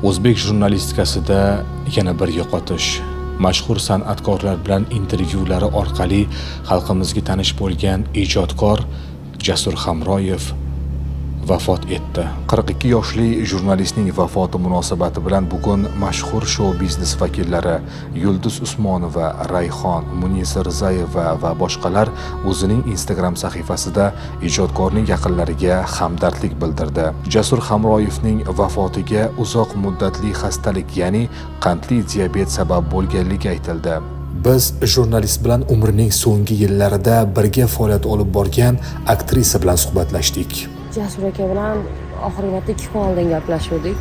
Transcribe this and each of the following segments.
O'zbek jurnalistikasida yana bir yo'qotish. Mashhur san'atkorlar bilan intervyulari orqali xalqimizga tanish bo'lgan ijodkor Jasur Hamroyev vafot etdi. 42 yoshli jurnalistning vafoti munosabati bilan bugun mashhur shou-biznes vakillari Yulduz Usmonova, Rayhon, Munisa Rizayeva va boshqalar o'zining Instagram sahifasida ijodkorning yaqinlariga hamdardlik bildirdi. Jasur Hamroyevning vafotiga uzoq muddatli xastalik, ya'ni qandli diabet sabab bo'lganligi aytildi. Biz jurnalist bilan umrining so'nggi yillarida birga faoliyat olib borgan aktrisa bilan suhbatlashdik. Jasur aka bilan oxirgi marta 2 kun oldin gaplashuvdik.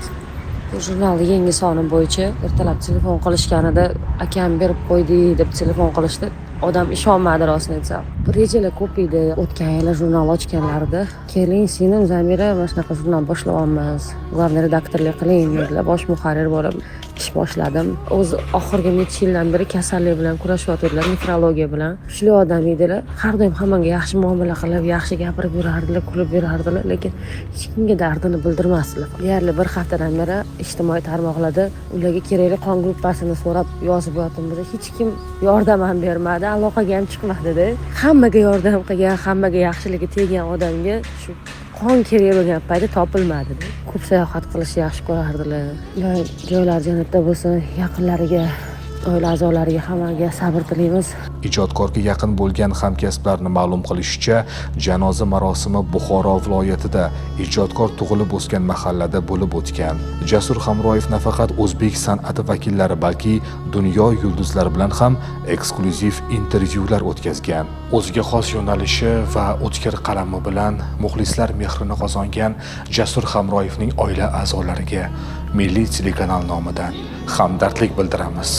Jurnalning yangi soni bo'yicha ertalab telefon qilishganida akam berib qo'ydi deb telefon qilishdi. Odam ishonmadi rostini aytsam. Rejalar ko'p edi. O'tgan yili jurnal ochganlarida keling singlim Zamira mana shunaqa jurnal boshlayapmiz. Global redaktorlik qiling dedilar. Bosh muharrir bo'lib ish boshladim. O'zi oxirgi necha yildan beri kasallik bilan kurashyotdilar, nefrologiya bilan. Kuchli odam edilar. Har doim hammaga yaxshi muomala qilib, yaxshi gapirib yurardilar, kulib yurardilar, lekin hech kimga dardini bildirmasdilar. Deyarli bir haftadan beri ijtimoiy tarmoqlarda ularga kerakli qon gruppasini so'rab yozib yotdim. Hech kim yordam ham bermadi, aloqaga ham chiqmadi-da. Hammaga yordam qilgan, hammaga yaxshiligi teggan odamga shu qon kerak bo'lgan paytda topilmadi. Ko'p sayohat qilishni yaxshi ko'rardilar. Joylar jannatda bo'lsin, yaqinlariga, oila a'zolariga hammaga sabr tilaymiz. Ijodkorga yaqin bo'lgan hamkasblarni ma'lum qilishicha, janoza marosimi Buxoro viloyatida ijodkor tug'ilib o'sgan mahallada bo'lib o'tgan. Jasur Hamroyev nafaqat o'zbek san'ati vakillari, balki dunyo yulduzlari bilan ham eksklyuziv intervyular o'tkazgan. O'ziga xos yo'nalishi va o'tkir qalami bilan muxlislar mehrini qozongan Jasur Hamroyevning oila a'zolariga Milliy telekanal nomidan hamdardlik bildiramiz.